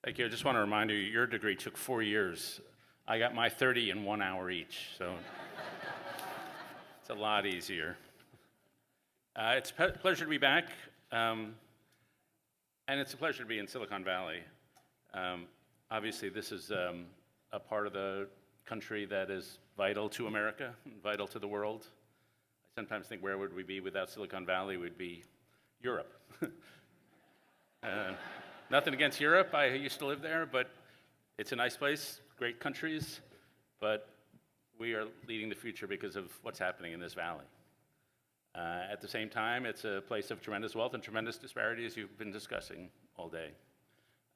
Thank you. I just want to remind you, your degree took 4 years. I got my 30 in 1 hour each, so it's a lot easier. It's a pleasure to be back, and it's a pleasure to be in Silicon Valley. Obviously, this is a part of the country that is vital to America, vital to the world. I sometimes think, where would we be without Silicon Valley? We'd be Europe. Nothing against Europe. I used to live there, but it's a nice place, great countries, but we are leading the future because of what's happening in this valley. At the same time, it's a place of tremendous wealth and tremendous disparity, as you've been discussing all day.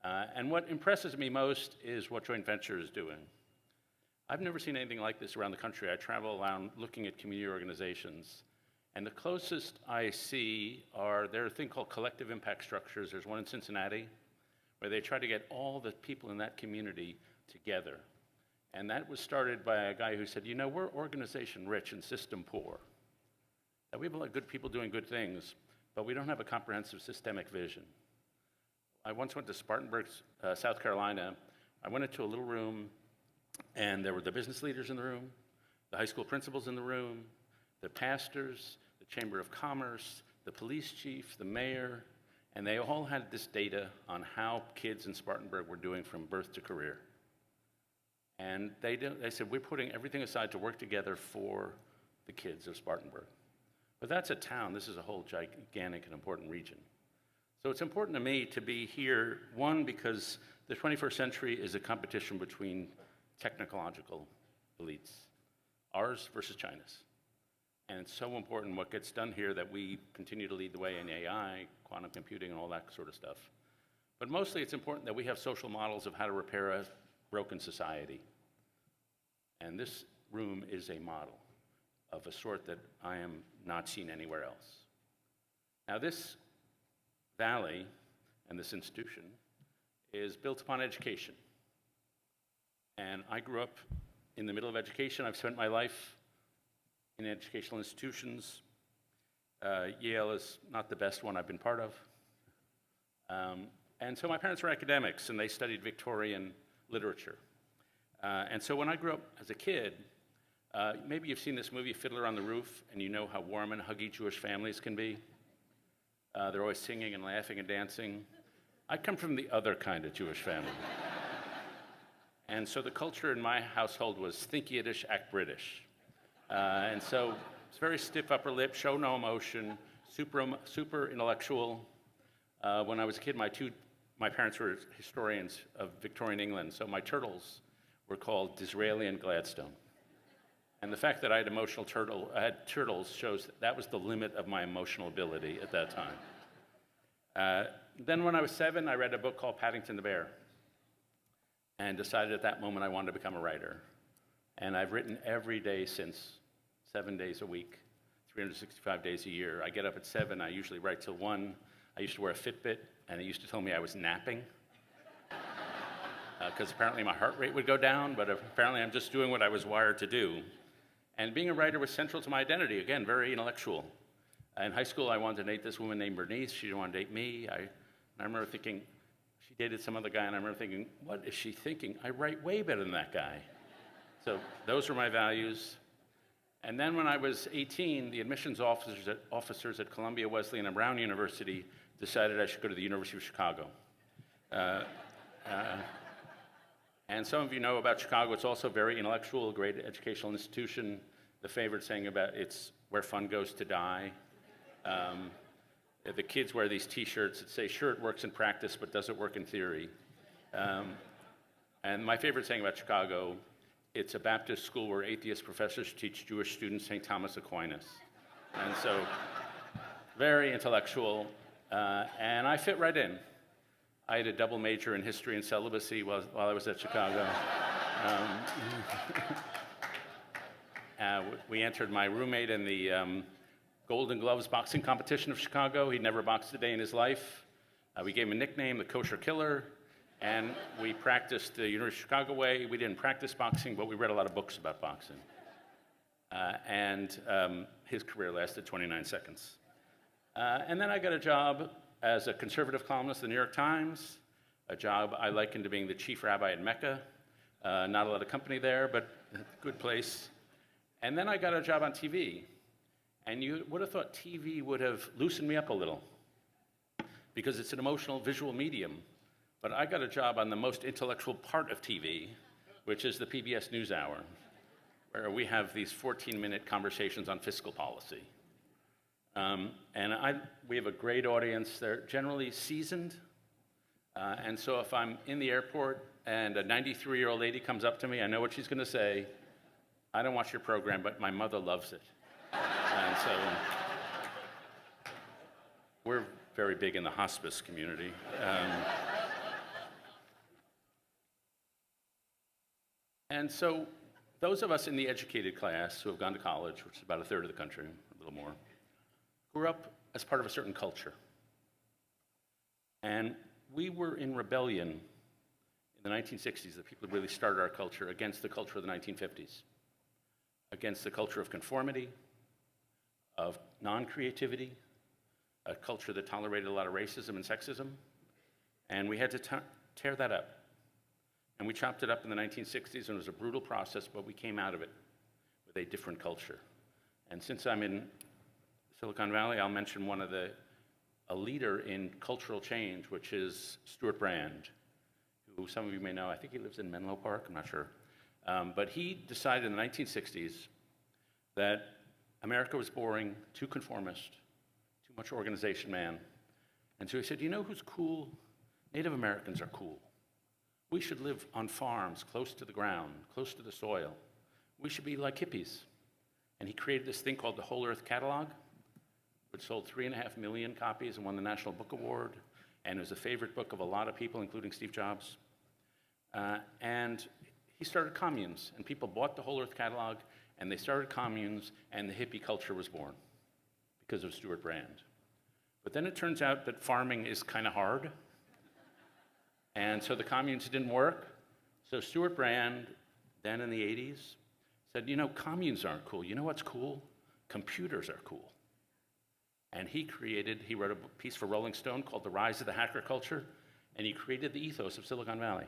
And what impresses me most is what joint venture is doing. I've never seen anything like this around the country. I travel around looking at community organizations, and the closest I see there are a thing called collective impact structures. There's one in Cincinnati, where they try to get all the people in that community together. And that was started by a guy who said, you know, we're organization rich and system poor. Now, we have a lot of good people doing good things, but we don't have a comprehensive systemic vision. I once went to Spartanburg, South Carolina. I went into a little room, and there were the business leaders in the room, the high school principals in the room, the pastors, the Chamber of Commerce, the police chief, the mayor, and they all had this data on how kids in Spartanburg were doing from birth to career. And they said, we're putting everything aside to work together for the kids of Spartanburg. But that's a town. This is a whole gigantic and important region. So it's important to me to be here, one, because the 21st century is a competition between technological elites, ours versus China's. And it's so important what gets done here that we continue to lead the way in AI, quantum computing, and all that sort of stuff. But mostly it's important that we have social models of how to repair a broken society. And this room is a model of a sort that I am not seen anywhere else. Now, this valley and this institution is built upon education. And I grew up in the middle of education. I've spent my life in educational institutions. Yale is not the best one I've been part of. And so my parents were academics, and they studied Victorian literature. And so when I grew up as a kid, maybe you've seen this movie, Fiddler on the Roof, and you know how warm and huggy Jewish families can be. They're always singing and laughing and dancing. I come from the other kind of Jewish family. And so the culture in my household was think Yiddish, act British. And so it's very stiff upper lip, show no emotion, super intellectual. When I was a kid, my parents were historians of Victorian England, so my turtles were called Disraeli and Gladstone. And the fact that I had turtles shows that was the limit of my emotional ability at that time. Then when I was 7, I read a book called Paddington the Bear and decided at that moment I wanted to become a writer. And I've written every day since, 7 days a week, 365 days a year. I get up at 7, I usually write till 1. I used to wear a Fitbit, and it used to tell me I was napping, because apparently my heart rate would go down, but apparently I'm just doing what I was wired to do. And being a writer was central to my identity, again, very intellectual. In high school, I wanted to date this woman named Bernice. She didn't want to date me. I remember thinking, she dated some other guy, and I remember thinking, what is she thinking? I write way better than that guy. So those were my values. And then when I was 18, the admissions officers at Columbia, Wesleyan, and Brown University decided I should go to the University of Chicago. And some of you know about Chicago. It's also very intellectual, a great educational institution. The favorite saying about it's where fun goes to die. The kids wear these T-shirts that say, sure, it works in practice, but does it work in theory? And my favorite saying about Chicago, it's a Baptist school where atheist professors teach Jewish students St. Thomas Aquinas. And so, very intellectual, and I fit right in. I had a double major in history and celibacy while I was at Chicago. We entered my roommate in the Golden Gloves boxing competition of Chicago. He'd never boxed a day in his life. We gave him a nickname, the Kosher Killer. And we practiced the University of Chicago way. We didn't practice boxing, but we read a lot of books about boxing. And his career lasted 29 seconds. And then I got a job as a conservative columnist at the New York Times. a job I likened to being the chief rabbi in Mecca. Not a lot of company there, but good place. And then I got a job on TV. And you would have thought TV would have loosened me up a little because it's an emotional visual medium. But I got a job on the most intellectual part of TV, which is the PBS NewsHour, where we have these 14-minute conversations on fiscal policy. We have a great audience. They're generally seasoned. And so if I'm in the airport and a 93-year-old lady comes up to me, I know what she's going to say. I don't watch your program, but my mother loves it. And so we're very big in the hospice community. And so those of us in the educated class who have gone to college, which is about a third of the country, a little more, grew up as part of a certain culture. And we were in rebellion in the 1960s, the people who really started our culture, against the culture of the 1950s, against the culture of conformity, of non-creativity, a culture that tolerated a lot of racism and sexism. And we had to tear that up. And we chopped it up in the 1960s, and it was a brutal process, but we came out of it with a different culture. And since I'm in Silicon Valley, I'll mention a leader in cultural change, which is Stuart Brand, who some of you may know. I think he lives in Menlo Park, I'm not sure. But he decided in the 1960s that America was boring, too conformist, too much organization man. And so he said, you know who's cool? Native Americans are cool. We should live on farms, close to the ground, close to the soil. We should be like hippies. And he created this thing called the Whole Earth Catalog, which sold 3.5 million copies and won the National Book Award, and was a favorite book of a lot of people, including Steve Jobs. And he started communes, and people bought the Whole Earth Catalog, and they started communes, and the hippie culture was born because of Stuart Brand. But then it turns out that farming is kind of hard, and so the communes didn't work. So Stuart Brand, then in the 80s, said, you know, communes aren't cool. You know what's cool? Computers are cool. And he wrote a piece for Rolling Stone called The Rise of the Hacker Culture, and he created the ethos of Silicon Valley.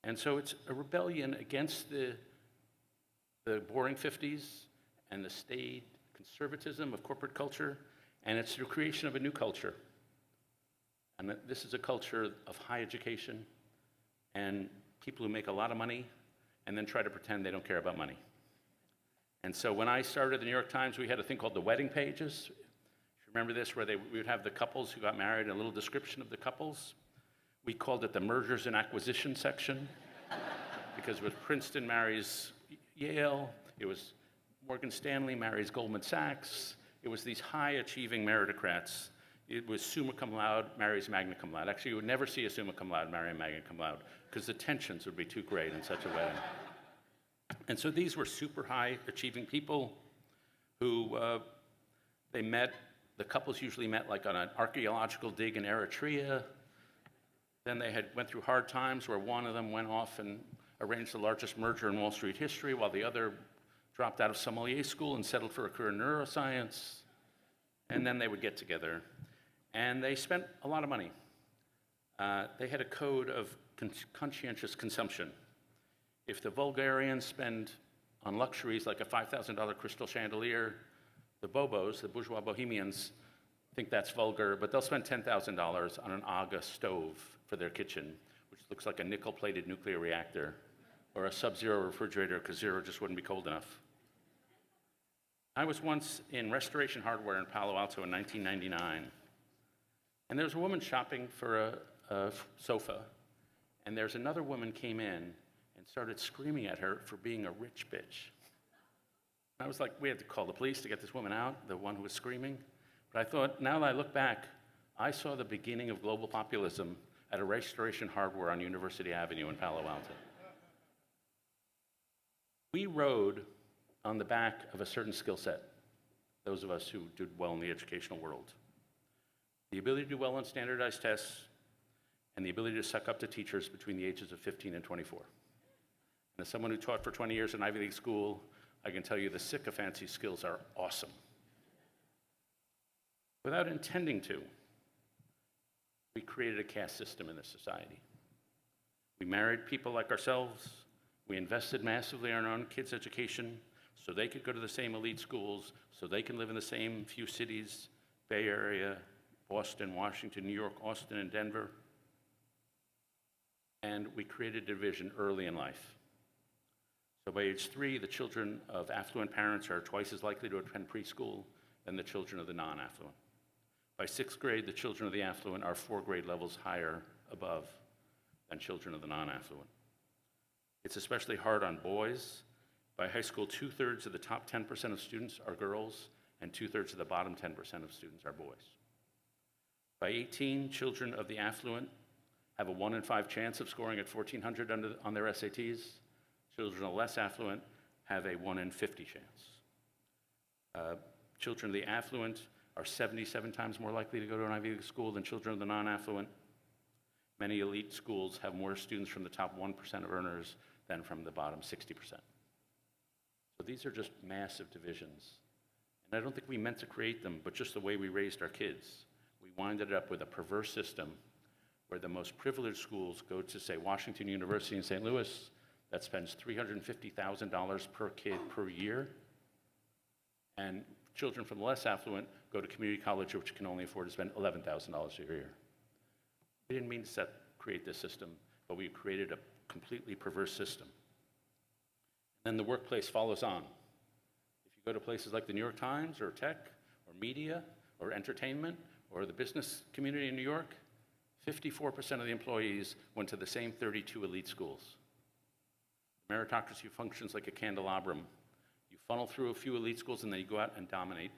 And so it's a rebellion against the boring 50s and the staid conservatism of corporate culture, and it's the creation of a new culture. And this is a culture of high education and people who make a lot of money and then try to pretend they don't care about money. And so when I started the New York Times, we had a thing called the wedding pages. Remember this, where we would have the couples who got married and a little description of the couples? We called it the mergers and acquisition section because it was Princeton marries Yale, it was Morgan Stanley marries Goldman Sachs, it was these high-achieving meritocrats. It was summa cum laude marries magna cum laude. Actually, you would never see a summa cum laude marry a magna cum laude because the tensions would be too great in such a wedding. And so these were super high-achieving people who the couples usually met like on an archaeological dig in Eritrea. Then they went through hard times where one of them went off and arranged the largest merger in Wall Street history while the other dropped out of sommelier school and settled for a career in neuroscience. And then they would get together. And they spent a lot of money. They had a code of conscientious consumption. If the vulgarians spend on luxuries like a $5,000 crystal chandelier, the bobos, the bourgeois bohemians, think that's vulgar, but they'll spend $10,000 on an AGA stove for their kitchen, which looks like a nickel-plated nuclear reactor, or a sub-zero refrigerator because zero just wouldn't be cold enough. I was once in Restoration Hardware in Palo Alto in 1999, and there was a woman shopping for a sofa, and there's another woman came in and started screaming at her for being a rich bitch. I was like, we had to call the police to get this woman out, the one who was screaming. But I thought, now that I look back, I saw the beginning of global populism at a Restoration Hardware on University Avenue in Palo Alto. We rode on the back of a certain skill set, those of us who did well in the educational world. The ability to do well on standardized tests, and the ability to suck up to teachers between the ages of 15 and 24. And as someone who taught for 20 years in Ivy League school, I can tell you the sycophancy skills are awesome. Without intending to, we created a caste system in this society. We married people like ourselves. We invested massively in our own kids' education so they could go to the same elite schools, so they can live in the same few cities, Bay Area, Boston, Washington, New York, Austin, and Denver. And we created a division early in life. So by age 3, the children of affluent parents are twice as likely to attend preschool than the children of the non-affluent. By 6th grade, the children of the affluent are 4 grade levels higher above than children of the non-affluent. It's especially hard on boys. By high school, 2/3 of the top 10% of students are girls, and 2/3 of the bottom 10% of students are boys. By 18, children of the affluent have a 1 in 5 chance of scoring at 1400 on their SATs. Children of less affluent have a 1 in 50 chance. Children of the affluent are 77 times more likely to go to an Ivy League school than children of the non-affluent. Many elite schools have more students from the top 1% of earners than from the bottom 60%. So these are just massive divisions. And I don't think we meant to create them, but just the way we raised our kids. We winded up with a perverse system where the most privileged schools go to, say, Washington University in St. Louis, that spends $350,000 per kid per year, and children from the less affluent go to community college, which can only afford to spend $11,000 a year. We didn't mean to create this system, but we created a completely perverse system. Then the workplace follows on. If you go to places like the New York Times or tech or media or entertainment or the business community in New York, 54% of the employees went to the same 32 elite schools. Meritocracy functions like a candelabrum. You funnel through a few elite schools and then you go out and dominate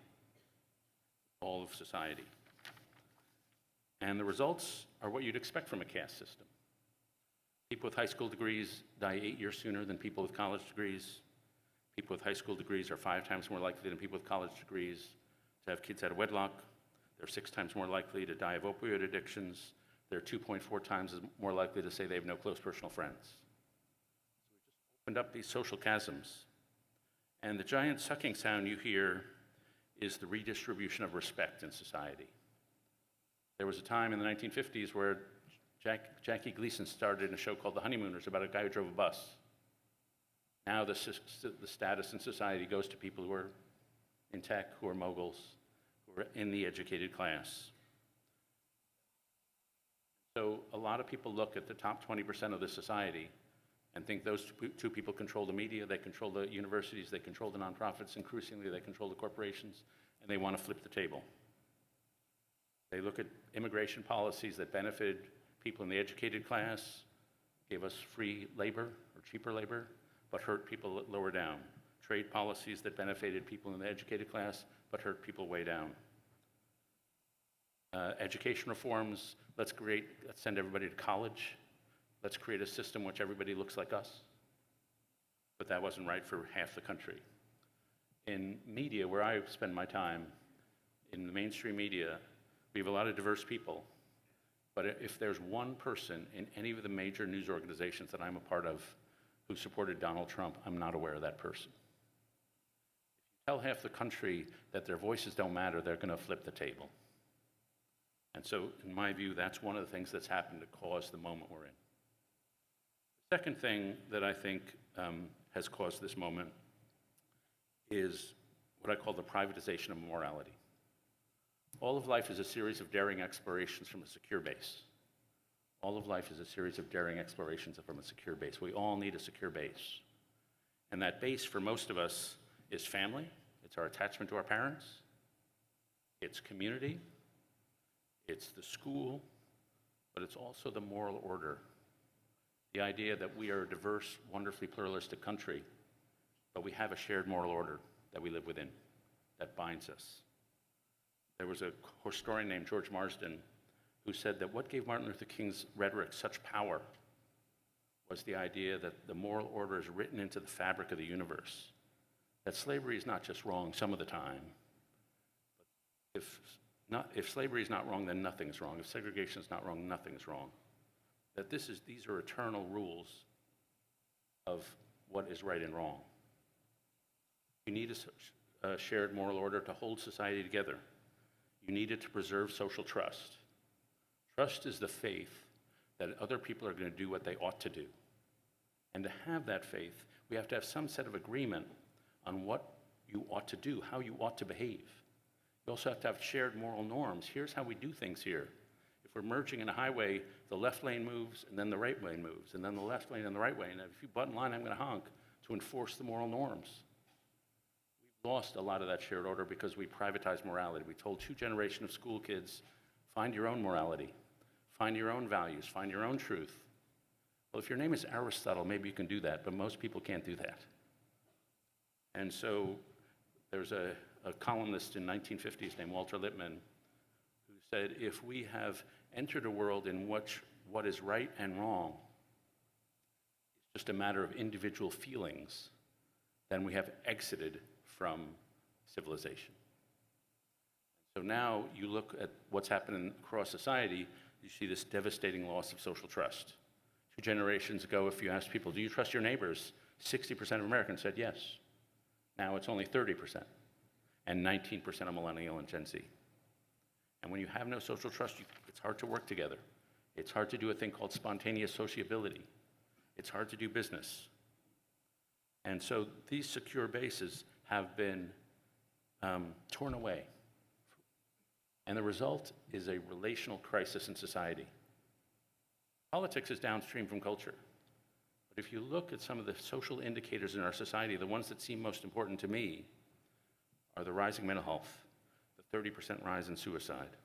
all of society. And the results are what you'd expect from a caste system. People with high school degrees die 8 years sooner than people with college degrees. People with high school degrees are 5 times more likely than people with college degrees to have kids out of wedlock. They're 6 times more likely to die of opioid addictions. They're 2.4 times more likely to say they have no close personal friends. Opened up these social chasms. And the giant sucking sound you hear is the redistribution of respect in society. There was a time in the 1950s where Jackie Gleason started in a show called The Honeymooners about a guy who drove a bus. Now the status in society goes to people who are in tech, who are moguls, who are in the educated class. So a lot of people look at the top 20% of the society and think those two people control the media, they control the universities, they control the nonprofits, increasingly they control the corporations, and they want to flip the table. They look at immigration policies that benefited people in the educated class, gave us free labor or cheaper labor, but hurt people lower down. Trade policies that benefited people in the educated class, but hurt people way down. Education reforms, let's send everybody to college. Let's create a system which everybody looks like us. But that wasn't right for half the country. In media, where I spend my time, in the mainstream media, we have a lot of diverse people. But if there's one person in any of the major news organizations that I'm a part of who supported Donald Trump, I'm not aware of that person. If you tell half the country that their voices don't matter, they're going to flip the table. And so, in my view, that's one of the things that's happened to cause the moment we're in. The second thing that I think has caused this moment is what I call the privatization of morality. All of life is a series of daring explorations from a secure base. All of life is a series of daring explorations from a secure base. We all need a secure base. And that base, for most of us, is family. It's our attachment to our parents. It's community. It's the school. But it's also the moral order. The idea that we are a diverse, wonderfully pluralistic country, but we have a shared moral order that we live within, that binds us. There was a historian named George Marsden who said that what gave Martin Luther King's rhetoric such power was the idea that the moral order is written into the fabric of the universe, that slavery is not just wrong some of the time, but if slavery is not wrong, then nothing's wrong. If segregation is not wrong, nothing's wrong. That these are eternal rules of what is right and wrong. You need a shared moral order to hold society together. You need it to preserve social trust. Trust is the faith that other people are going to do what they ought to do. And to have that faith, we have to have some set of agreement on what you ought to do, how you ought to behave. You also have to have shared moral norms. Here's how we do things here. If we're merging in a highway, the left lane moves, and then the right lane moves, and then the left lane and the right lane. And if you butt in line, I'm going to honk to enforce the moral norms. We've lost a lot of that shared order because we privatized morality. We told 2 generations of school kids, find your own morality, find your own values, find your own truth. Well, if your name is Aristotle, maybe you can do that, but most people can't do that. And so there's a columnist in 1950s named Walter Lippmann who said, if we have entered a world in which what is right and wrong is just a matter of individual feelings, then we have exited from civilization. So now you look at what's happening across society, you see this devastating loss of social trust. 2 generations ago, if you asked people, do you trust your neighbors? 60% of Americans said yes. Now it's only 30%, and 19% of millennial and Gen Z. And when you have no social trust, it's hard to work together. It's hard to do a thing called spontaneous sociability. It's hard to do business. And so these secure bases have been torn away. And the result is a relational crisis in society. Politics is downstream from culture. But if you look at some of the social indicators in our society, the ones that seem most important to me are the rising mental health, the 30% rise in suicide.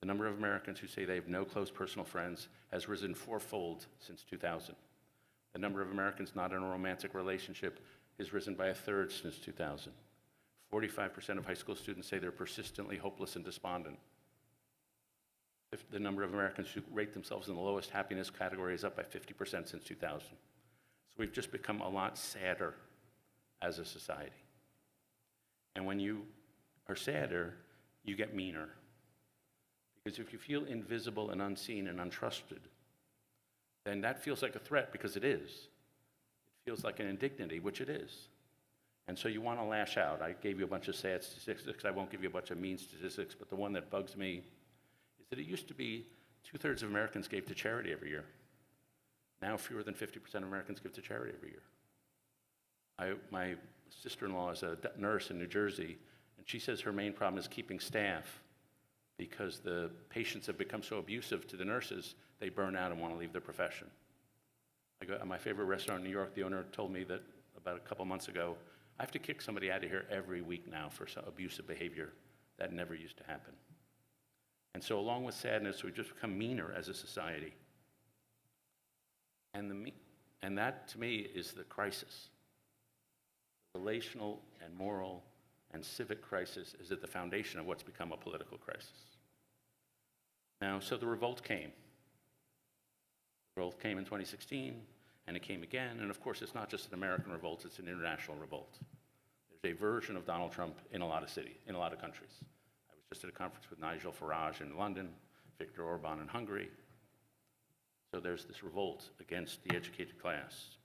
The number of Americans who say they have no close personal friends has risen 4-fold since 2000. The number of Americans not in a romantic relationship has risen by 1/3 since 2000. 45% of high school students say they're persistently hopeless and despondent. The number of Americans who rate themselves in the lowest happiness category is up by 50% since 2000. So we've just become a lot sadder as a society. And when you are sadder, you get meaner. Because if you feel invisible and unseen and untrusted, then that feels like a threat, because it is. It feels like an indignity, which it is. And so you want to lash out. I gave you a bunch of sad statistics. I won't give you a bunch of mean statistics, but the one that bugs me is that it used to be 2/3 of Americans gave to charity every year. Now fewer than 50% of Americans give to charity every year. My sister-in-law is a nurse in New Jersey, and she says her main problem is keeping staff because the patients have become so abusive to the nurses, they burn out and want to leave their profession. I go, at my favorite restaurant in New York, the owner told me that about a couple months ago, I have to kick somebody out of here every week now for some abusive behavior. That never used to happen. And so along with sadness, we've just become meaner as a society. And that, to me, is the crisis. The relational and moral and civic crisis is at the foundation of what's become a political crisis. Now, so the revolt came. The revolt came in 2016, and it came again. And of course, it's not just an American revolt, it's an international revolt. There's a version of Donald Trump in a lot of cities, in a lot of countries. I was just at a conference with Nigel Farage in London, Viktor Orban in Hungary. So there's this revolt against the educated class.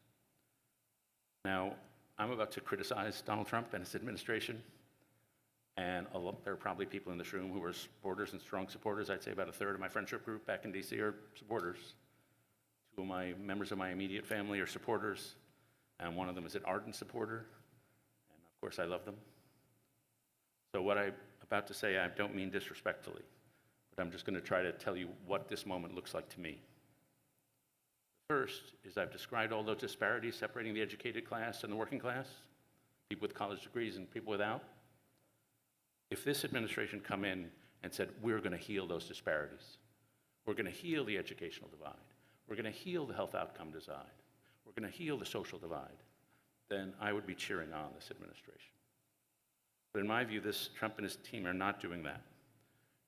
Now, I'm about to criticize Donald Trump and his administration, and there are probably people in this room who are supporters and strong supporters. I'd say about 1/3 of my friendship group back in DC are supporters. 2 of my members of my immediate family are supporters, and one of them is an ardent supporter, and of course I love them. So what I'm about to say, I don't mean disrespectfully, but I'm just going to try to tell you what this moment looks like to me. First is I've described all those disparities separating the educated class and the working class, people with college degrees and people without. If this administration come in and said, we're going to heal those disparities, we're going to heal the educational divide, we're going to heal the health outcome divide, we're going to heal the social divide, then I would be cheering on this administration. But in my view, this Trump and his team are not doing that.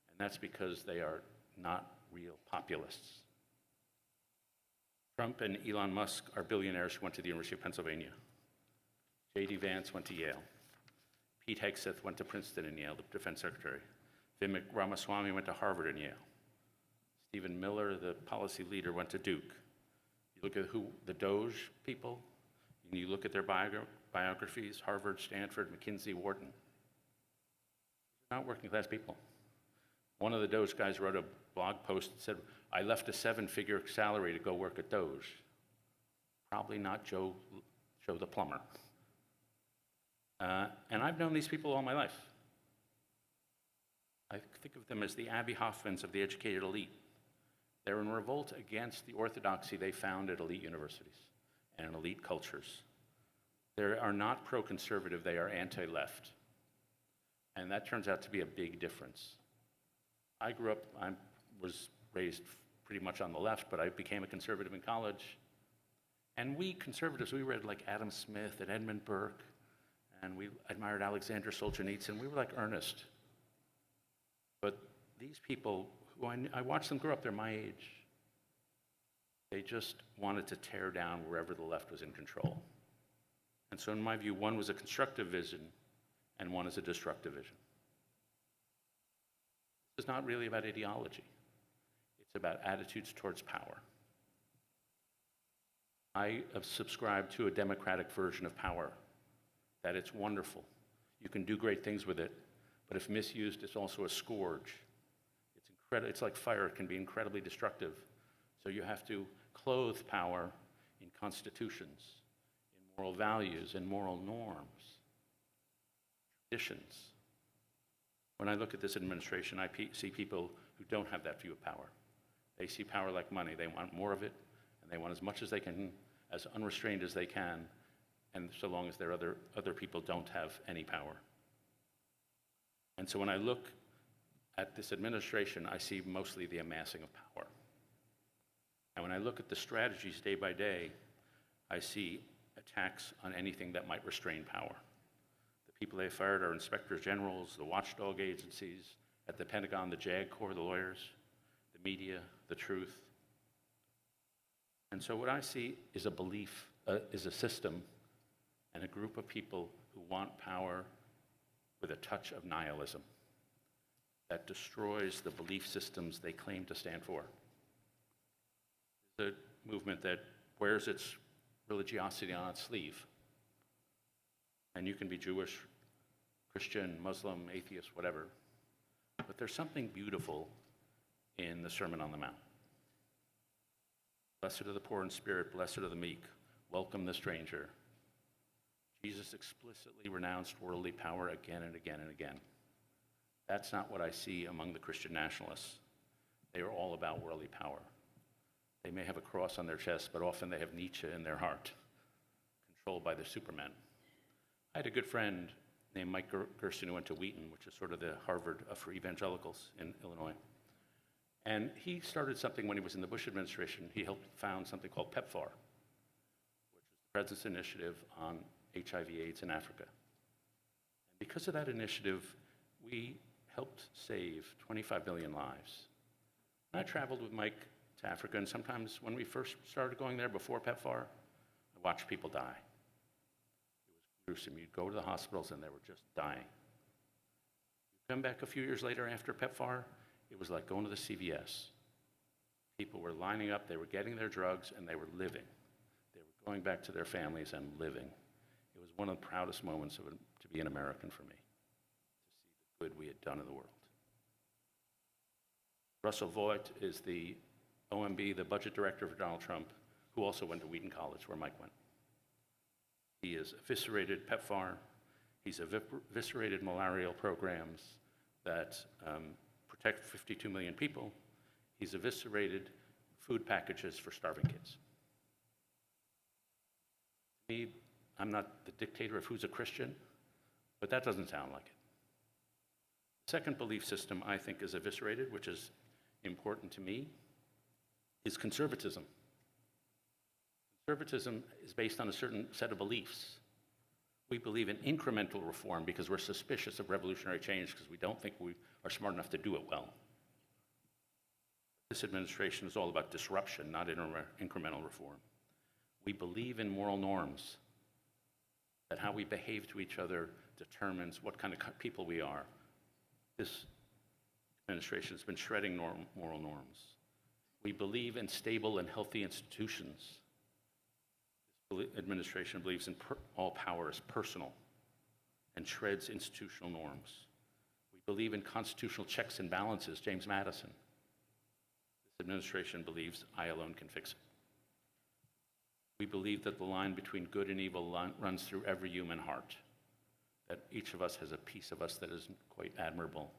And that's because they are not real populists. Trump and Elon Musk are billionaires who went to the University of Pennsylvania. J.D. Vance went to Yale. Pete Hegseth went to Princeton and Yale, the defense secretary. Vivek Ramaswamy went to Harvard and Yale. Stephen Miller, the policy leader, went to Duke. You look at the Doge people, and you look at their biographies, Harvard, Stanford, McKinsey, Wharton. They're not working class people. One of the Doge guys wrote blog post that said, I left a 7-figure salary to go work at Doge. Probably not Joe the plumber. And I've known these people all my life. I think of them as the Abby Hoffmans of the educated elite. They're in revolt against the orthodoxy they found at elite universities and in elite cultures. They are not pro-conservative, they are anti-left. And that turns out to be a big difference. I was raised pretty much on the left, but I became a conservative in college. And we conservatives, we read like Adam Smith and Edmund Burke, and we admired Alexander Solzhenitsyn. We were like earnest. But these people, who I watched them grow up, they're my age. They just wanted to tear down wherever the left was in control. And so in my view, one was a constructive vision, and one is a destructive vision. This is not really about ideology. It's about attitudes towards power. I have subscribed to a democratic version of power, that it's wonderful. You can do great things with it, but if misused, it's also a scourge. It's like fire, it can be incredibly destructive. So you have to clothe power in constitutions, in moral values, in moral norms, traditions. When I look at this administration, I see people who don't have that view of power. They see power like money. They want more of it, and they want as much as they can, as unrestrained as they can, and so long as their other people don't have any power. And so when I look at this administration, I see mostly the amassing of power. And when I look at the strategies day by day, I see attacks on anything that might restrain power. The people they fired are inspectors generals, the watchdog agencies, at the Pentagon, the JAG Corps, the lawyers, the media, the truth. And so what I see is a belief, is a system and a group of people who want power with a touch of nihilism that destroys the belief systems they claim to stand for. It's a movement that wears its religiosity on its sleeve. And you can be Jewish, Christian, Muslim, atheist, whatever. But there's something beautiful in the Sermon on the Mount. Blessed are the poor in spirit, blessed are the meek, welcome the stranger. Jesus explicitly renounced worldly power again and again and again. That's not what I see among the Christian nationalists. They are all about worldly power. They may have a cross on their chest, but often they have Nietzsche in their heart, controlled by the Superman. I had a good friend named Mike Gersten who went to Wheaton, which is sort of the Harvard for evangelicals in Illinois. And he started something when he was in the Bush administration. He helped found something called PEPFAR, which is the President's Initiative on HIV/AIDS in Africa. And because of that initiative, we helped save 25 million lives. And I traveled with Mike to Africa, and sometimes when we first started going there before PEPFAR, I watched people die. It was gruesome. You'd go to the hospitals and they were just dying. You come back a few years later after PEPFAR, it was like going to the CVS. People were lining up, they were getting their drugs, and they were living. They were going back to their families and living. It was one of the proudest moments of it, to be an American for me, to see the good we had done in the world. Russell Voigt is the OMB, the budget director for Donald Trump, who also went to Wheaton College, where Mike went. He has eviscerated PEPFAR. He's eviscerated malarial programs that protect 52 million people. He's eviscerated food packages for starving kids. To me, I'm not the dictator of who's a Christian, but that doesn't sound like it. The second belief system I think is eviscerated, which is important to me, is conservatism. Conservatism is based on a certain set of beliefs. We believe in incremental reform because we're suspicious of revolutionary change because we don't think we are smart enough to do it well. This administration is all about disruption, not incremental reform. We believe in moral norms, that how we behave to each other determines what kind of people we are. This administration has been shredding moral norms. We believe in stable and healthy institutions. This administration believes in all power is personal and shreds institutional norms. We believe in constitutional checks and balances, James Madison. This administration believes I alone can fix it. We believe that the line between good and evil runs through every human heart, that each of us has a piece of us that is quite admirable,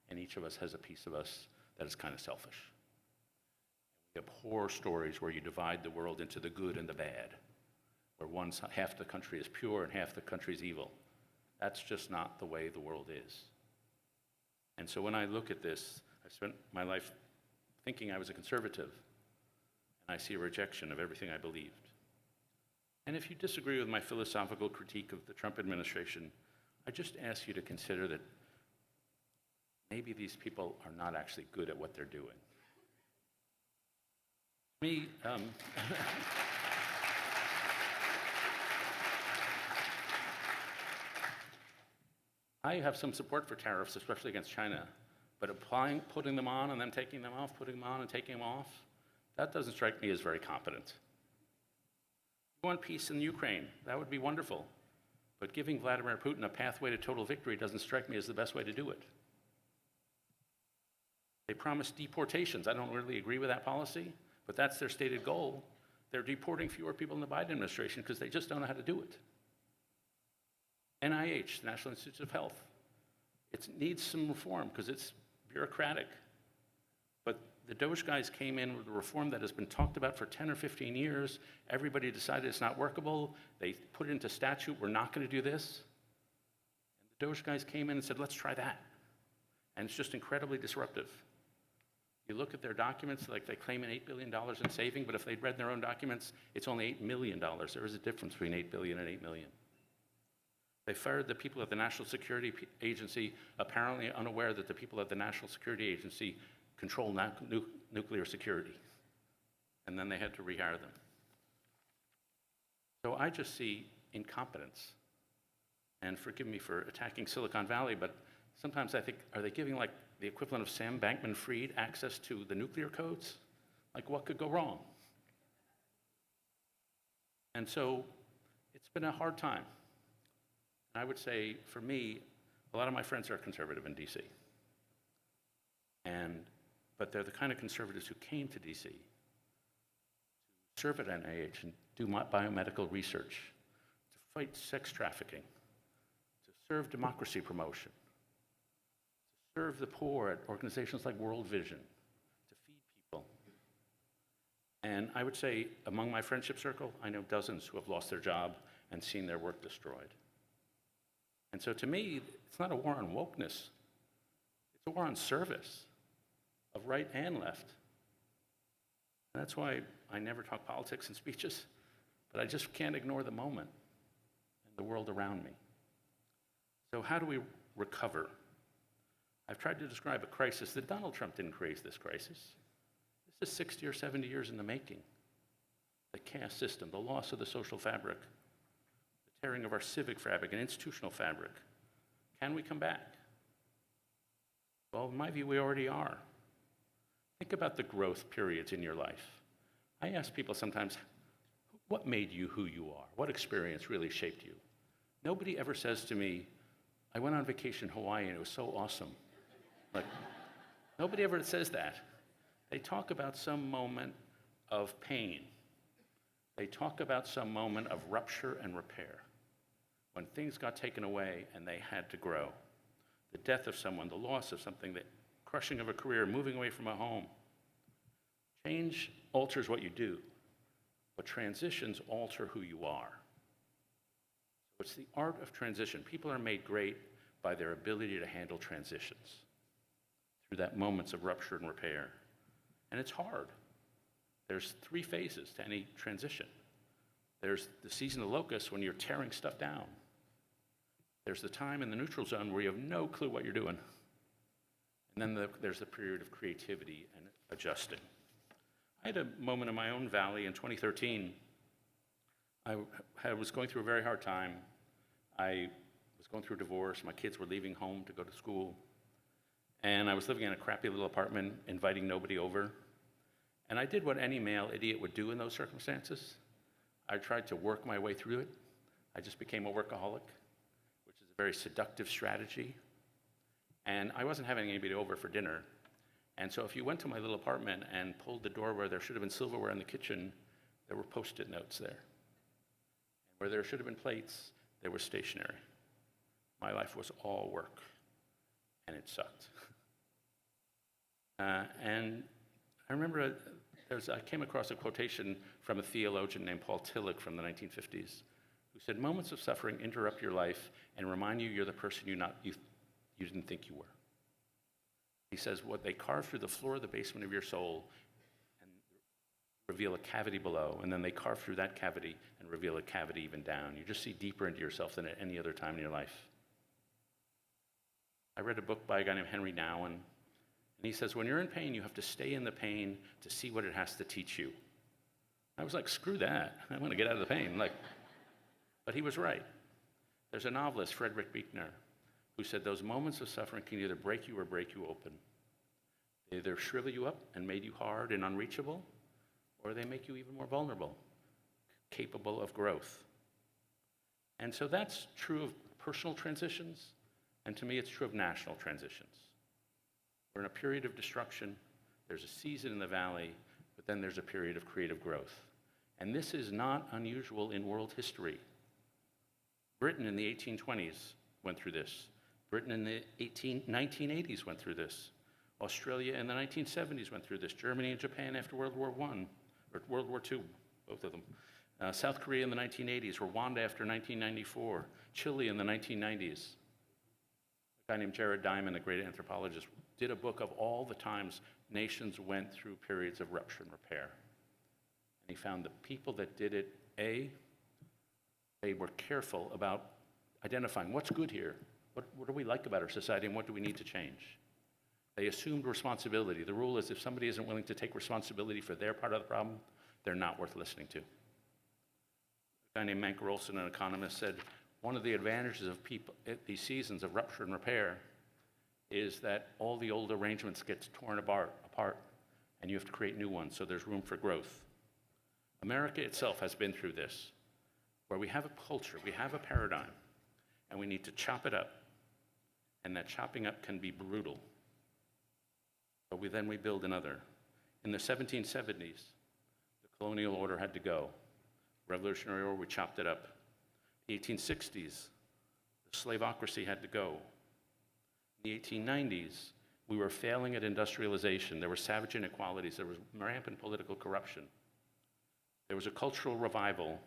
and each of us has a piece of us that is kind of selfish. We abhor stories where you divide the world into the good and the bad, where half the country is pure and half the country is evil. That's just not the way the world is. And so when I look at this, I spent my life thinking I was a conservative, and I see a rejection of everything I believed. And if you disagree with my philosophical critique of the Trump administration, I just ask you to consider that maybe these people are not actually good at what they're doing. Me, I have some support for tariffs, especially against China, but putting them on and then taking them off, putting them on and taking them off, that doesn't strike me as very competent. We want peace in Ukraine. That would be wonderful. But giving Vladimir Putin a pathway to total victory doesn't strike me as the best way to do it. They promised deportations. I don't really agree with that policy, but that's their stated goal. They're deporting fewer people in the Biden administration because they just don't know how to do it. NIH, the National Institutes of Health, it needs some reform because it's bureaucratic. But the Doge guys came in with a reform that has been talked about for 10 or 15 years. Everybody decided it's not workable. They put it into statute, we're not going to do this. And the Doge guys came in and said, let's try that. And it's just incredibly disruptive. You look at their documents, like they claim an $8 billion in saving, but if they'd read their own documents, it's only $8 million. There is a difference between $8 billion and $8 million. They fired the people at the National Security Agency, apparently unaware that the people at the National Security Agency control nuclear security. And then they had to rehire them. So I just see incompetence. And forgive me for attacking Silicon Valley, but sometimes I think, are they giving like the equivalent of Sam Bankman-Fried access to the nuclear codes? Like what could go wrong? And so it's been a hard time. And I would say, for me, a lot of my friends are conservative in DC. But they're the kind of conservatives who came to DC to serve at NIH and do biomedical research, to fight sex trafficking, to serve democracy promotion, to serve the poor at organizations like World Vision, to feed people. And I would say, among my friendship circle, I know dozens who have lost their job and seen their work destroyed. And so to me, it's not a war on wokeness, it's a war on service of right and left. And that's why I never talk politics in speeches, but I just can't ignore the moment and the world around me. So how do we recover? I've tried to describe a crisis that Donald Trump didn't create this crisis. This is 60 or 70 years in the making. The caste system, the loss of the social fabric, the tearing of our civic fabric and institutional fabric. Can we come back? Well, in my view, we already are. Think about the growth periods in your life. I ask people sometimes, what made you who you are? What experience really shaped you? Nobody ever says to me, I went on vacation in Hawaii and it was so awesome. Like, nobody ever says that. They talk about some moment of pain. They talk about some moment of rupture and repair, when things got taken away and they had to grow. The death of someone, the loss of something, the crushing of a career, moving away from a home. Change alters what you do, but transitions alter who you are. So it's the art of transition. People are made great by their ability to handle transitions through that moments of rupture and repair. And it's hard. There's 3 phases to any transition. There's the season of locusts when you're tearing stuff down. There's the time in the neutral zone where you have no clue what you're doing. And then there's the period of creativity and adjusting. I had a moment in my own valley in 2013. I was going through a very hard time. I was going through a divorce. My kids were leaving home to go to school. And I was living in a crappy little apartment, inviting nobody over. And I did what any male idiot would do in those circumstances. I tried to work my way through it. I just became a workaholic, which is a very seductive strategy. And I wasn't having anybody over for dinner. And so if you went to my little apartment and pulled the door where there should have been silverware in the kitchen, there were Post-it notes there. And where there should have been plates, there was stationery. My life was all work, and it sucked. And I remember I came across a quotation from a theologian named Paul Tillich from the 1950s, who said, "Moments of suffering interrupt your life and remind you you're the person you didn't think you were." He says, what they carve through the floor of the basement of your soul and reveal a cavity below, and then they carve through that cavity and reveal a cavity even down. You just see deeper into yourself than at any other time in your life. I read a book by a guy named Henry Nouwen, and he says, when you're in pain, you have to stay in the pain to see what it has to teach you. I was like, screw that. I want to get out of the pain. But he was right. There's a novelist, Frederick Buechner, who said those moments of suffering can either break you or break you open. They either shrivel you up and made you hard and unreachable, or they make you even more vulnerable, capable of growth. And so that's true of personal transitions, and to me it's true of national transitions. We're in a period of destruction, there's a season in the valley, but then there's a period of creative growth. And this is not unusual in world history. Britain in the 1820s went through this. Britain in the 1980s went through this. Australia in the 1970s went through this. Germany and Japan after World War I, or World War II, both of them. South Korea in the 1980s, Rwanda after 1994, Chile in the 1990s. A guy named Jared Diamond, a great anthropologist, did a book of all the times nations went through periods of rupture and repair. And he found the people that did it, they were careful about identifying what's good here, what do we like about our society, and what do we need to change. They assumed responsibility. The rule is if somebody isn't willing to take responsibility for their part of the problem, they're not worth listening to. A guy named Mank Rolson, an economist, said one of the advantages of people at these seasons of rupture and repair is that all the old arrangements get torn apart, and you have to create new ones, so there's room for growth. America itself has been through this, where we have a culture, we have a paradigm, and we need to chop it up, and that chopping up can be brutal. But then we build another. In the 1770s, the colonial order had to go. Revolutionary War, we chopped it up. The 1860s, the slaveocracy had to go. In the 1890s, we were failing at industrialization. There were savage inequalities. There was rampant political corruption. There was a cultural revival.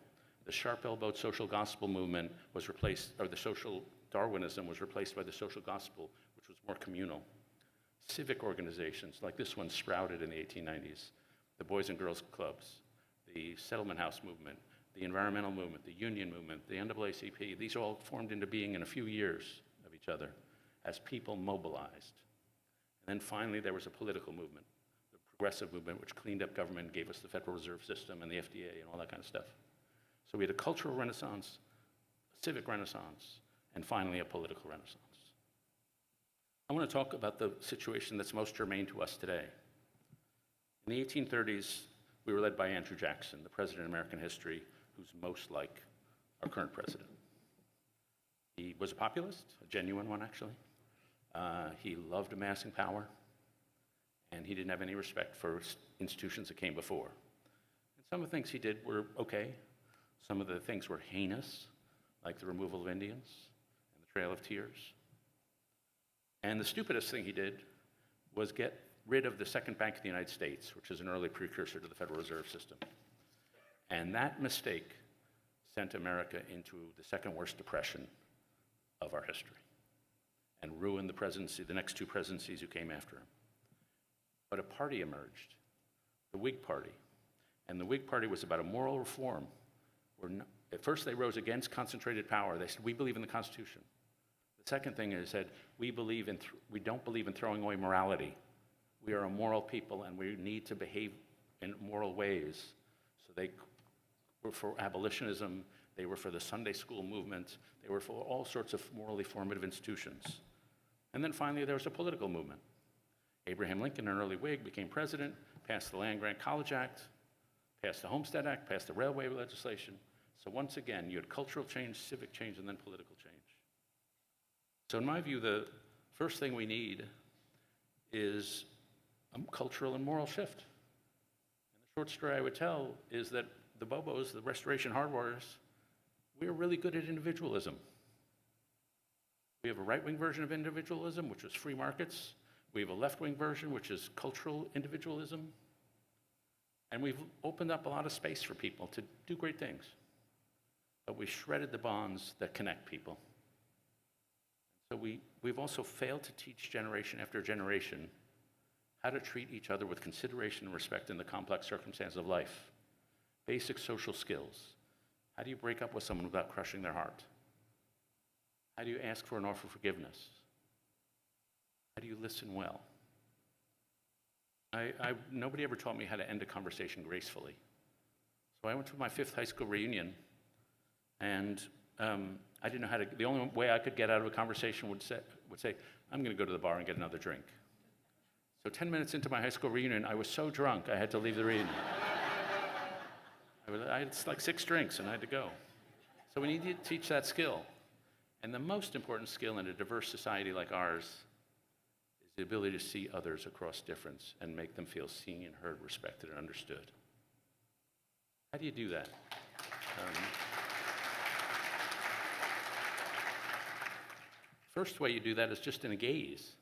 The sharp-elbowed social gospel movement was replaced, or the social Darwinism was replaced by the social gospel, which was more communal. Civic organizations like this one sprouted in the 1890s. The Boys and Girls Clubs, the Settlement House movement, the environmental movement, the union movement, the NAACP, these all formed into being in a few years of each other as people mobilized. And then finally there was a political movement, the progressive movement, which cleaned up government and gave us the Federal Reserve System and the FDA and all that kind of stuff. So we had a cultural renaissance, a civic renaissance, and finally a political renaissance. I want to talk about the situation that's most germane to us today. In the 1830s, we were led by Andrew Jackson, the president in American history who's most like our current president. He was a populist, a genuine one actually. He loved amassing power, and he didn't have any respect for institutions that came before. And some of the things he did were okay. Some of the things were heinous, like the removal of Indians and the Trail of Tears. And the stupidest thing he did was get rid of the Second Bank of the United States, which is an early precursor to the Federal Reserve System. And that mistake sent America into the second worst depression of our history and ruined the presidency, the next two presidencies who came after him. But a party emerged, the Whig Party. And the Whig Party was about a moral reform. At first they rose against concentrated power. They said, we believe in the Constitution. The second thing is that we don't believe in throwing away morality. We are a moral people, and we need to behave in moral ways. So they were for abolitionism, they were for the Sunday school movement, they were for all sorts of morally formative institutions. And then finally, there was a political movement. Abraham Lincoln, an early Whig, became president, passed the Land-Grant College Act, passed the Homestead Act, passed the railway legislation. So once again, you had cultural change, civic change, and then political change. So in my view, the first thing we need is a cultural and moral shift. And the short story I would tell is that the Bobos, the Restoration Hard Warriors, we are really good at individualism. We have a right-wing version of individualism, which was free markets. We have a left-wing version, which is cultural individualism. And we've opened up a lot of space for people to do great things. But we shredded the bonds that connect people. So we've also failed to teach generation after generation how to treat each other with consideration and respect in the complex circumstances of life. Basic social skills. How do you break up with someone without crushing their heart? How do you ask for an offer of forgiveness? How do you listen well? Nobody ever taught me how to end a conversation gracefully. So I went to my 5th high school reunion, and I didn't know how to, the only way I could get out of a conversation would say, I'm going to go to the bar and get another drink. So 10 minutes into my high school reunion, I was so drunk I had to leave the reunion. I had like 6 drinks and I had to go. So we need to teach that skill. And the most important skill in a diverse society like ours is the ability to see others across difference and make them feel seen, heard, respected, and understood. How do you do that? First way you do that is just in a gaze.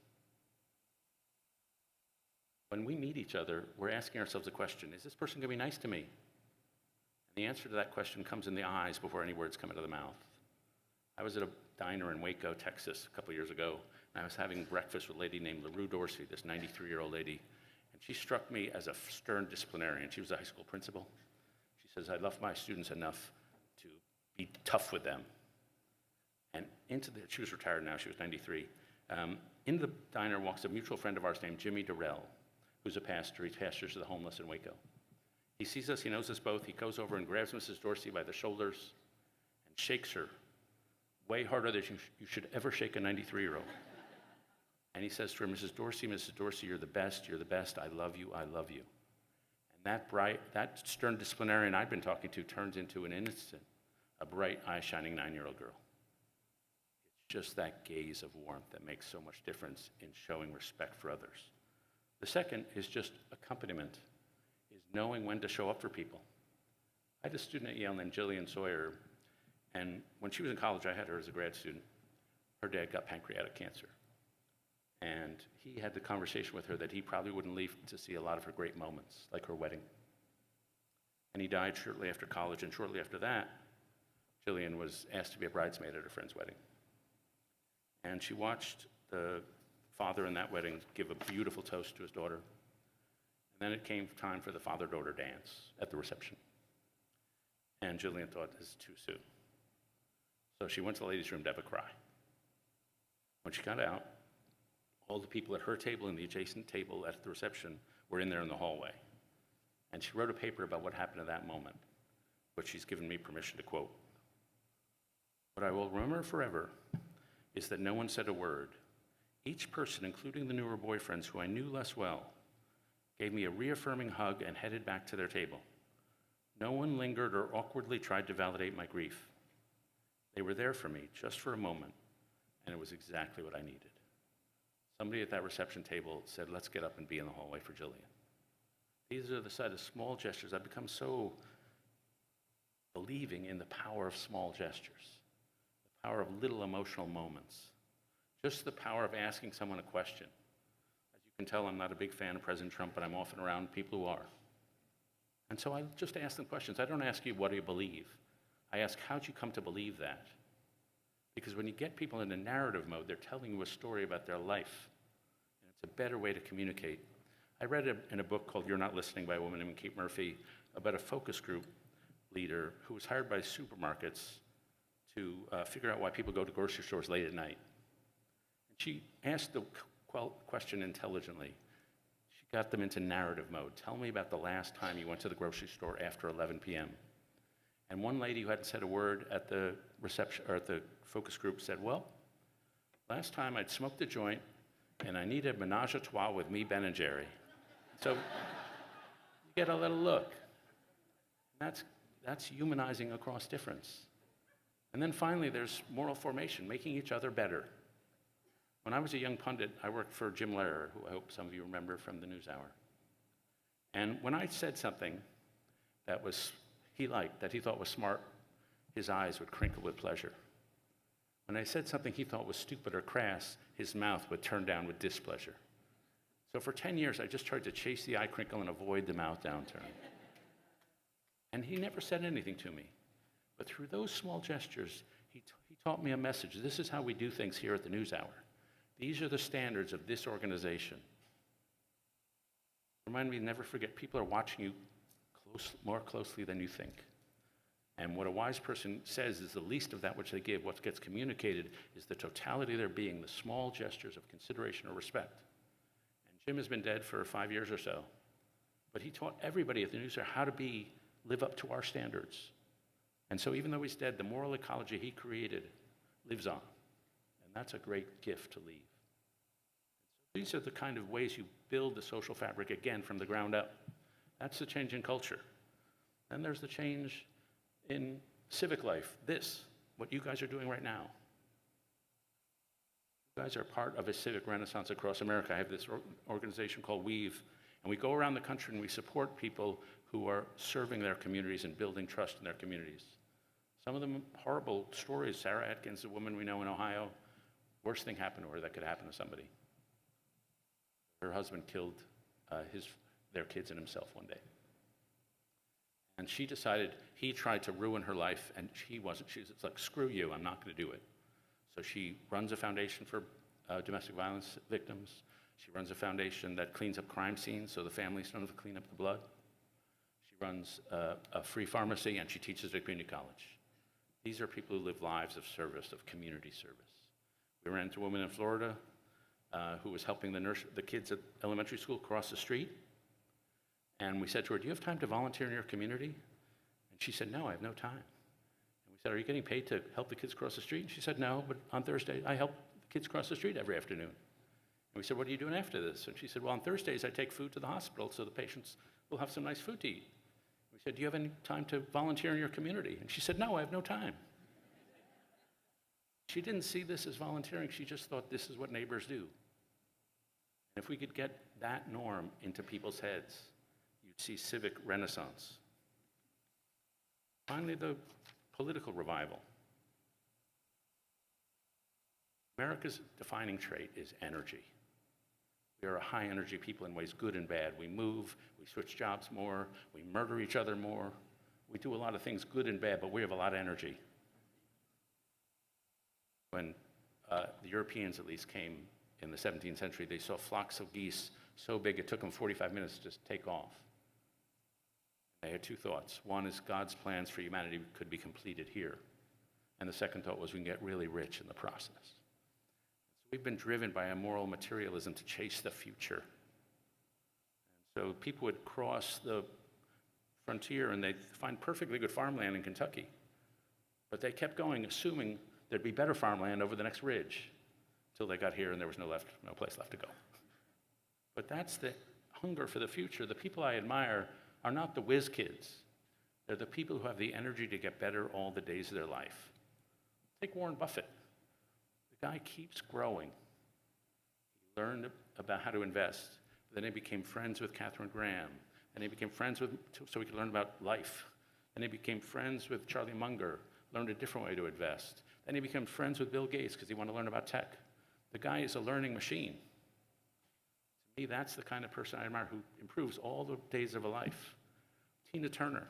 When we meet each other, we're asking ourselves a question: is this person going to be nice to me? And the answer to that question comes in the eyes before any words come out of the mouth. I was at a diner in Waco, Texas, a couple years ago, and I was having breakfast with a lady named LaRue Dorsey, this 93-year-old lady, and she struck me as a stern disciplinarian. She was a high school principal. She says, I love my students enough to be tough with them. And she was retired now, she was 93. Into the diner walks a mutual friend of ours named Jimmy Durrell, who's a pastor. He pastors the homeless in Waco. He sees us, he knows us both. He goes over and grabs Mrs. Dorsey by the shoulders and shakes her way harder than you should ever shake a 93-year-old. And he says to her, Mrs. Dorsey, you're the best, I love you, I love you. And that stern disciplinarian I'd been talking to turns into an instant, a bright, eye-shining 9-year-old girl. It's just that gaze of warmth that makes so much difference in showing respect for others. The second is just accompaniment, is knowing when to show up for people. I had a student at Yale named Jillian Sawyer, and when she was in college, I had her as a grad student. Her dad got pancreatic cancer. And he had the conversation with her that he probably wouldn't leave to see a lot of her great moments, like her wedding. And he died shortly after college, and shortly after that, Jillian was asked to be a bridesmaid at her friend's wedding. And she watched the father in that wedding give a beautiful toast to his daughter. And then it came time for the father-daughter dance at the reception. And Jillian thought, this is too soon. So she went to the ladies' room to have a cry. When she got out, all the people at her table and the adjacent table at the reception were in there in the hallway. And she wrote a paper about what happened at that moment, which she's given me permission to quote. What I will remember forever is that no one said a word. Each person, including the newer boyfriends who I knew less well, gave me a reaffirming hug and headed back to their table. No one lingered or awkwardly tried to validate my grief. They were there for me, just for a moment, and it was exactly what I needed. Somebody at that reception table said, let's get up and be in the hallway for Jillian. These are the side of small gestures. I've become so believing in the power of small gestures, the power of little emotional moments, just the power of asking someone a question. As you can tell, I'm not a big fan of President Trump, but I'm often around people who are. And so I just ask them questions. I don't ask you, what do you believe? I ask, how'd you come to believe that? Because when you get people in a narrative mode, they're telling you a story about their life. And it's a better way to communicate. I read in a book called You're Not Listening by a woman named Kate Murphy about a focus group leader who was hired by supermarkets to figure out why people go to grocery stores late at night. And she asked the question intelligently. She got them into narrative mode. Tell me about the last time you went to the grocery store after 11 p.m. And one lady who hadn't said a word at the reception or at the focus group said, well, last time I'd smoked a joint and I needed a menage a trois with me, Ben and Jerry. So you get a little look. That's humanizing across difference. And then finally, there's moral formation, making each other better. When I was a young pundit, I worked for Jim Lehrer, who I hope some of you remember from the NewsHour. And when I said something that he liked, that he thought was smart, his eyes would crinkle with pleasure. When I said something he thought was stupid or crass, his mouth would turn down with displeasure. So for 10 years, I just tried to chase the eye crinkle and avoid the mouth downturn. And he never said anything to me. But through those small gestures, he taught me a message. This is how we do things here at the NewsHour. These are the standards of this organization. Remind me to never forget, people are watching you more closely than you think. And what a wise person says is the least of that which they give. What gets communicated is the totality of their being, the small gestures of consideration or respect. And Jim has been dead for 5 years or so, but he taught everybody at the NewsHour how to live up to our standards. And so even though he's dead, the moral ecology he created lives on. And that's a great gift to leave. So these are the kind of ways you build the social fabric again from the ground up. That's the change in culture. Then there's the change in civic life. What you guys are doing right now. You guys are part of a civic renaissance across America. I have this organization called Weave, and we go around the country and we support people who are serving their communities and building trust in their communities. Some of them horrible stories. Sarah Atkins, a woman we know in Ohio, worst thing happened to her that could happen to somebody. Her husband killed their kids and himself one day. And she decided he tried to ruin her life, and she wasn't. She's like, screw you, I'm not going to do it. So she runs a foundation for domestic violence victims. She runs a foundation that cleans up crime scenes so the families don't have to clean up the blood. She runs a free pharmacy, and she teaches at community college. These are people who live lives of service, of community service. We ran into a woman in Florida who was helping the kids at elementary school cross the street. And we said to her, do you have time to volunteer in your community? And she said, no, I have no time. And we said, are you getting paid to help the kids cross the street? And she said, no, but on Thursday, I help the kids cross the street every afternoon. And we said, what are you doing after this? And she said, well, on Thursdays, I take food to the hospital so the patients will have some nice food to eat. We said, do you have any time to volunteer in your community? And she said, no, I have no time. She didn't see this as volunteering. She just thought this is what neighbors do. And if we could get that norm into people's heads, you'd see civic renaissance. Finally, the political revival. America's defining trait is energy. We are a high energy people in ways good and bad. We move, we switch jobs more, we murder each other more. We do a lot of things good and bad, but we have a lot of energy. When the Europeans at least came in the 17th century, they saw flocks of geese so big it took them 45 minutes to just take off. They had two thoughts. One is God's plans for humanity could be completed here. And the second thought was we can get really rich in the process. So we've been driven by a moral materialism to chase the future. And so people would cross the frontier and they'd find perfectly good farmland in Kentucky. But they kept going, assuming there'd be better farmland over the next ridge, until they got here and there was no place left to go. But that's the hunger for the future. The people I admire are not the whiz kids. They're the people who have the energy to get better all the days of their life. Take Warren Buffett. The guy keeps growing. He learned about how to invest. Then he became friends with Katharine Graham. And he became friends so he could learn about life. Then he became friends with Charlie Munger, learned a different way to invest. Then he became friends with Bill Gates because he wanted to learn about tech. The guy is a learning machine. To me, that's the kind of person I admire who improves all the days of a life. Tina Turner.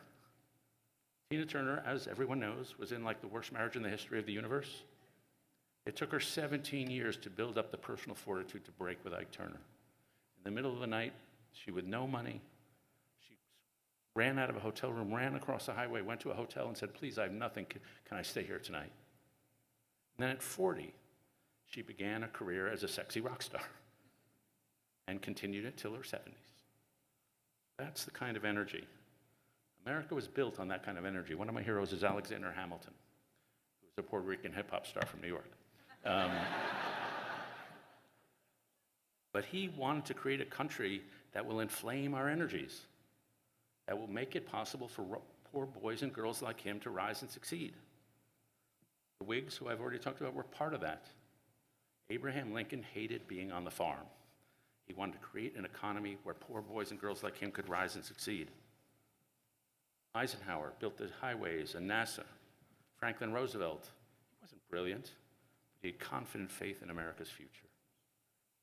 Tina Turner, as everyone knows, was in like the worst marriage in the history of the universe. It took her 17 years to build up the personal fortitude to break with Ike Turner. In the middle of the night, she with no money, she ran out of a hotel room, ran across the highway, went to a hotel and said, please, I have nothing, can I stay here tonight? And then at 40, she began a career as a sexy rock star and continued it till her 70s. That's the kind of energy. America was built on that kind of energy. One of my heroes is Alexander Hamilton, who was a Puerto Rican hip-hop star from New York. But he wanted to create a country that will inflame our energies, that will make it possible for poor boys and girls like him to rise and succeed. The Whigs, who I've already talked about, were part of that. Abraham Lincoln hated being on the farm. He wanted to create an economy where poor boys and girls like him could rise and succeed. Eisenhower built the highways and NASA. Franklin Roosevelt, he wasn't brilliant, but he had confident faith in America's future.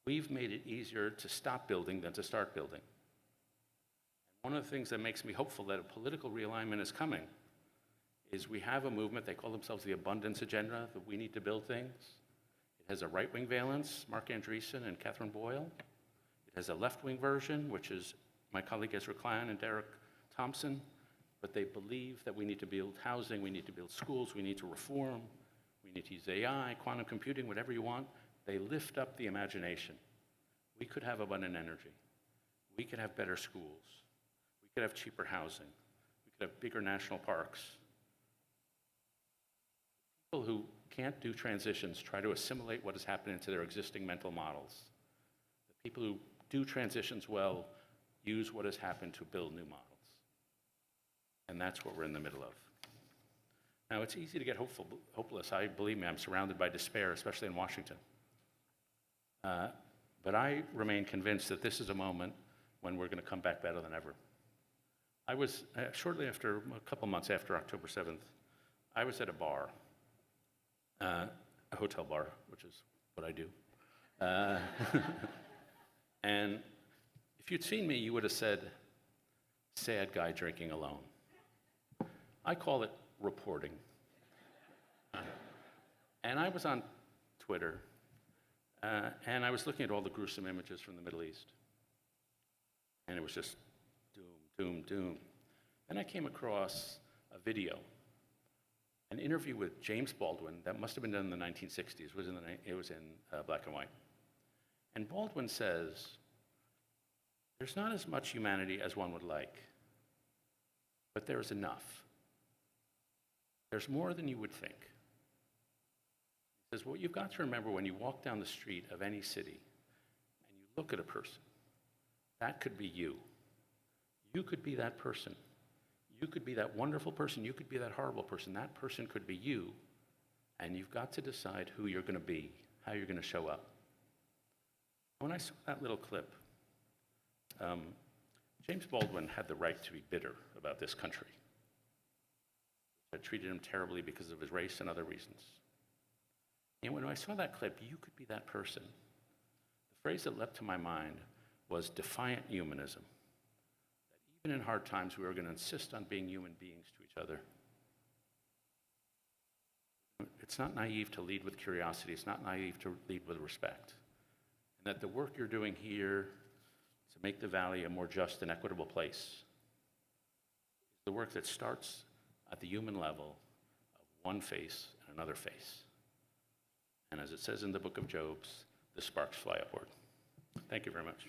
We've made it easier to stop building than to start building. And one of the things that makes me hopeful that a political realignment is coming is we have a movement, they call themselves the Abundance Agenda, that we need to build things. It has a right-wing valence, Mark Andreessen and Catherine Boyle. It has a left-wing version, which is my colleague Ezra Klein and Derek Thompson. But they believe that we need to build housing, we need to build schools, we need to reform, we need to use AI, quantum computing, whatever you want. They lift up the imagination. We could have abundant energy. We could have better schools. We could have cheaper housing. We could have bigger national parks. People who can't do transitions try to assimilate what is happening to their existing mental models. The people who do transitions well use what has happened to build new models. And that's what we're in the middle of. Now, it's easy to get hopeless. Believe me, I'm surrounded by despair, especially in Washington. But I remain convinced that this is a moment when we're going to come back better than ever. I was, shortly after, a couple months after October 7th, I was at a bar, a hotel bar, which is what I do. And if you'd seen me, you would have said, sad guy drinking alone. I call it reporting. And I was on Twitter, and I was looking at all the gruesome images from the Middle East. And it was just doom, doom, doom. Then I came across a video, an interview with James Baldwin that must have been done in the 1960s. It was in black and white. And Baldwin says, there's not as much humanity as one would like, but there is enough. There's more than you would think. He says, what you've got to remember when you walk down the street of any city and you look at a person, that could be you. You could be that person. You could be that wonderful person. You could be that horrible person. That person could be you. And you've got to decide who you're going to be, how you're going to show up. When I saw that little clip, James Baldwin had the right to be bitter about this country. That treated him terribly because of his race and other reasons. And when I saw that clip, you could be that person. The phrase that leapt to my mind was defiant humanism. That even in hard times, we were going to insist on being human beings to each other. It's not naive to lead with curiosity. It's not naive to lead with respect. And that the work you're doing here to make the Valley a more just and equitable place is the work that starts at the human level of one face and another face. And as it says in the book of Job, the sparks fly upward. Thank you very much.